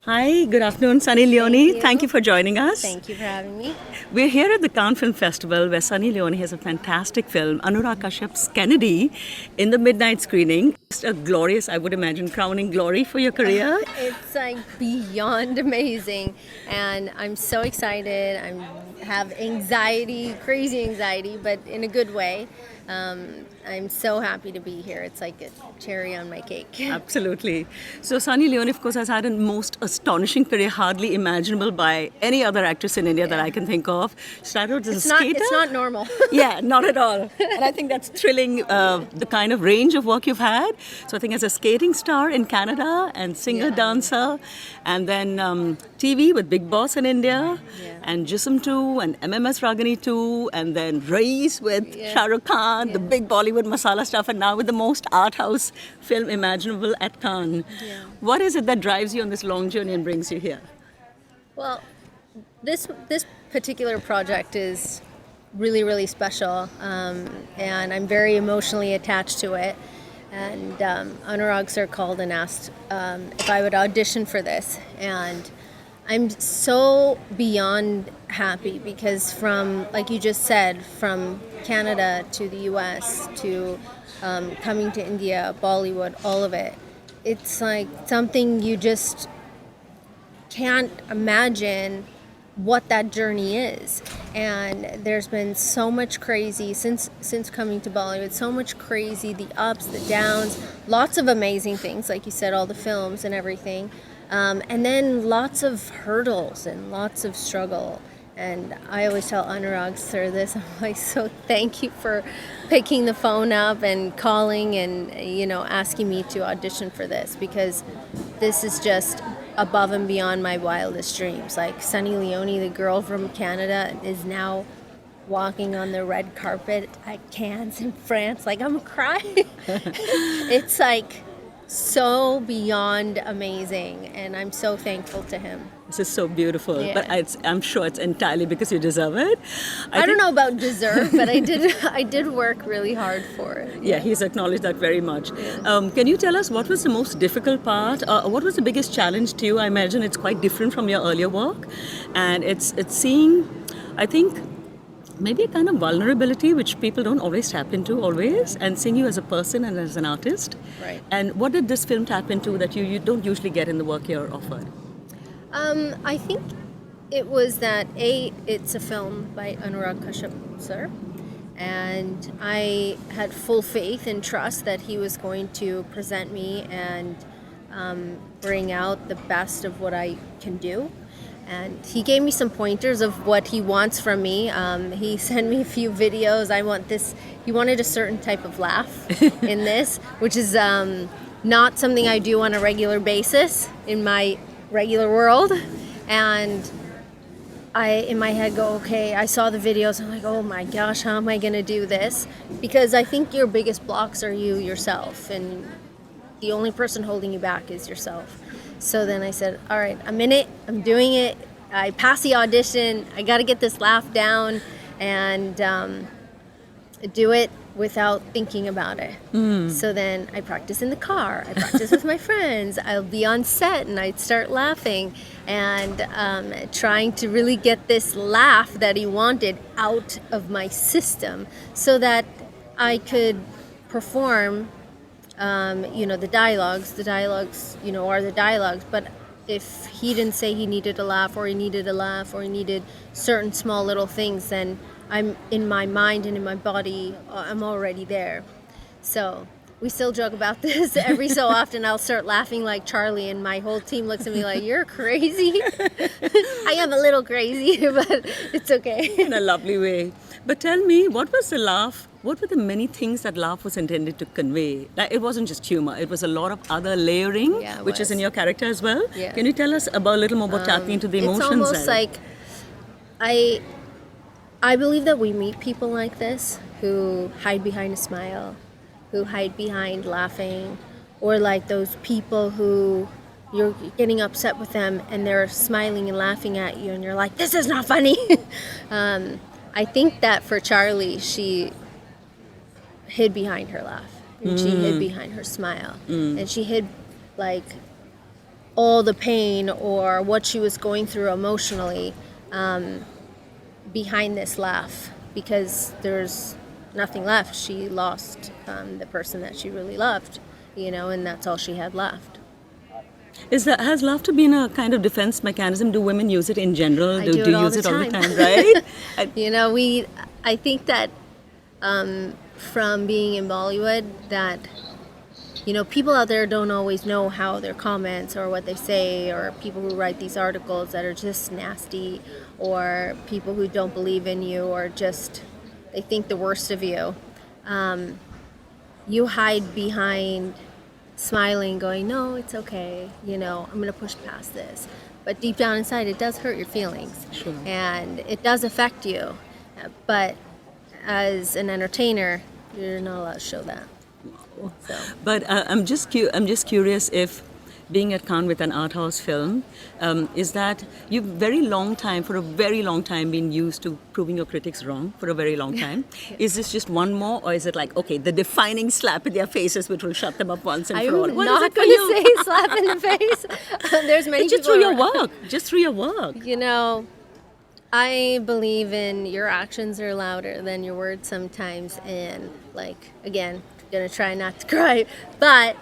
Hi, good afternoon, Sunny Leone. Thank you for joining us. Thank you for having me. We're here at the Cannes Film Festival where Sunny Leone has a fantastic film, Anurag Kashyap's Kennedy, in the midnight screening. Just a glorious, I would imagine, crowning glory for your career. It's like beyond amazing, and I'm so excited. I have anxiety, crazy anxiety, but in a good way. I'm so happy to be here. It's like a cherry on my cake. Absolutely. So Sunny Leone, of course, has had a most astonishing career, hardly imaginable by any other actress in India that I can think of. Started as a skater. It's not normal. Yeah, not at all. And I think that's thrilling, the kind of range of work you've had. So I think as a skating star in Canada and singer-dancer, and then TV with Big Boss in India, and Jism 2, and MMS Ragini 2, and then Race with Shah Rukh Khan, the big Bollywood masala stuff, and now with the most art house film imaginable at Cannes. Yeah. What is it that drives you on this long journey and brings you here? Well, this particular project is really special, and I'm very emotionally attached to it. And Anurag sir called and asked if I would audition for this, and I'm so beyond happy because from, like you just said, from Canada to the US to coming to India, Bollywood, all of it, it's like something you just can't imagine what that journey is. And there's been so much crazy since coming to Bollywood, so much crazy, the ups, the downs, lots of amazing things, like you said, all the films and everything. And then lots of hurdles and lots of struggle. And I always tell Anurag sir this, I'm like, so thank you for picking the phone up and calling and, asking me to audition for this, because this is just above and beyond my wildest dreams. Like Sunny Leone, the girl from Canada, is now walking on the red carpet at Cannes in France. Like, I'm crying. It's like so beyond amazing, and I'm so thankful to him. This is so beautiful, but I'm sure it's entirely because you deserve it. I don't know about deserve, but I did work really hard for it. Yeah, he's acknowledged that very much. Can you tell us what was the most difficult part? What was the biggest challenge to you? I imagine it's quite different from your earlier work, and it's seeing, I think, maybe a kind of vulnerability which people don't always tap into and seeing you as a person and as an artist. Right. And what did this film tap into that you don't usually get in the work you're offered? I think it was that it's a film by Anurag Kashyap sir, and I had full faith and trust that he was going to present me and bring out the best of what I can do. And he gave me some pointers of what he wants from me. He sent me a few videos. He wanted a certain type of laugh in this, which is not something I do on a regular basis in my regular world. And I, in my head, go, okay, I saw the videos. I'm like, oh my gosh, how am I going to do this? Because I think your biggest blocks are you yourself, and the only person holding you back is yourself. So then I said, all right, I'm in it, I'm doing it. I passed the audition, I got to get this laugh down and do it without thinking about it. So then I practice in the car, I practice with my friends, I'll be on set and I'd start laughing and trying to really get this laugh that he wanted out of my system so that I could perform the dialogues, are the dialogues, but if he didn't say he needed a laugh or he needed certain small little things, then I'm in my mind and in my body, I'm already there. So we still joke about this. Every so often I'll start laughing like Charlie and my whole team looks at me like, you're crazy. I am a little crazy, but it's okay. In a lovely way. But tell me, what was the laugh? What were the many things that laugh was intended to convey? Like, it wasn't just humor. It was a lot of other layering, which is in your character as well. Yeah. Can you tell us about a little more about tapping into the emotions? It's almost like I believe that we meet people like this who hide behind a smile, who hide behind laughing, or like those people who you're getting upset with them and they're smiling and laughing at you and you're like, this is not funny. I think that for Charlie, she hid behind her laugh and she hid behind her smile and she hid like all the pain or what she was going through emotionally behind this laugh, because there's nothing left. She lost the person that she really loved, and that's all she had left. Has laughter been a kind of defense mechanism? Do women use it in general? I do you all use the it all the time. time, right? I think that from being in Bollywood, that people out there don't always know how their comments or what they say, or people who write these articles that are just nasty, or people who don't believe in you, or just they think the worst of you. You hide behind smiling, going, no, it's okay, I'm going to push past this. But deep down inside, it does hurt your feelings. Sure. And it does affect you. But as an entertainer, you're not allowed to show that. So. But I'm just curious if being at Cannes with an art house film, is that you've for a very long time been used to proving your critics wrong for a very long time. Yeah. Is this just one more, or is it like, okay, the defining slap in their faces which will shut them up once and for all? I'm not going to say slap in the face. There's many it's just people through your work. Just through your work. I believe in your actions are louder than your words sometimes, and again, gonna try not to cry, but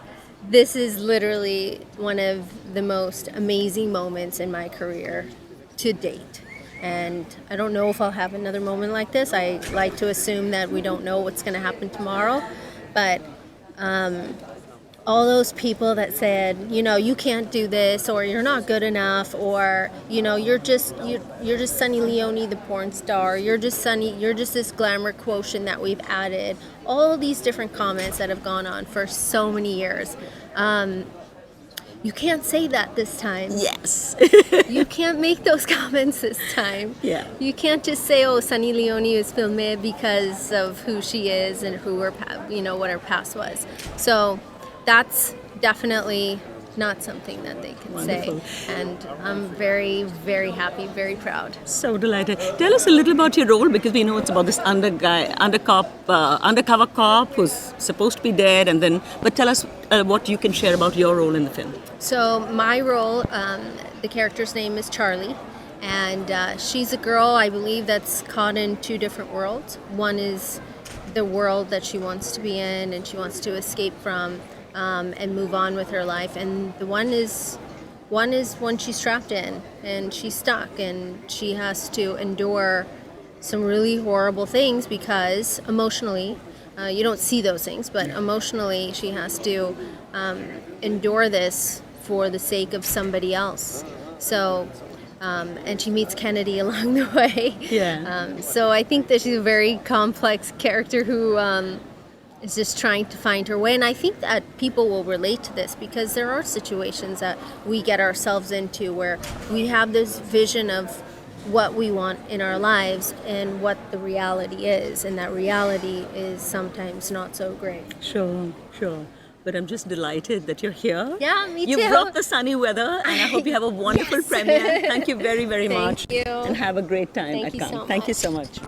this is literally one of the most amazing moments in my career to date. And I don't know if I'll have another moment like this. I like to assume that we don't know what's going to happen tomorrow. But all those people that said, you can't do this, or you're not good enough, or you're just Sunny Leone, the porn star. You're just this glamour quotient that we've added. All these different comments that have gone on for so many years. You can't say that this time. Yes. You can't make those comments this time. Yeah. You can't just say, "Oh, Sunny Leone is filmed because of who she is and who what her past was." So that's definitely not something that they can Wonderful. say. And I'm very, very happy, very proud. So delighted. Tell us a little about your role, because we know it's about this undercover cop who's supposed to be dead, but tell us what you can share about your role in the film. So my role, the character's name is Charlie, and she's a girl, I believe, that's caught in two different worlds. One is the world that she wants to be in and she wants to escape from, and move on with her life, and the one is one she's trapped in and she's stuck, and she has to endure some really horrible things, because emotionally you don't see those things, but emotionally she has to endure this for the sake of somebody else. So and she meets Kennedy along the way. So I think that she's a very complex character who is just trying to find her way. And I think that people will relate to this, because there are situations that we get ourselves into where we have this vision of what we want in our lives and what the reality is. And that reality is sometimes not so great. Sure. But I'm just delighted that you're here. Yeah, me too. You brought the sunny weather, and I hope you have a wonderful premiere. Thank you very, very much. Thank you. And have a great time at Thank you Cannes. so Thank you much. so much.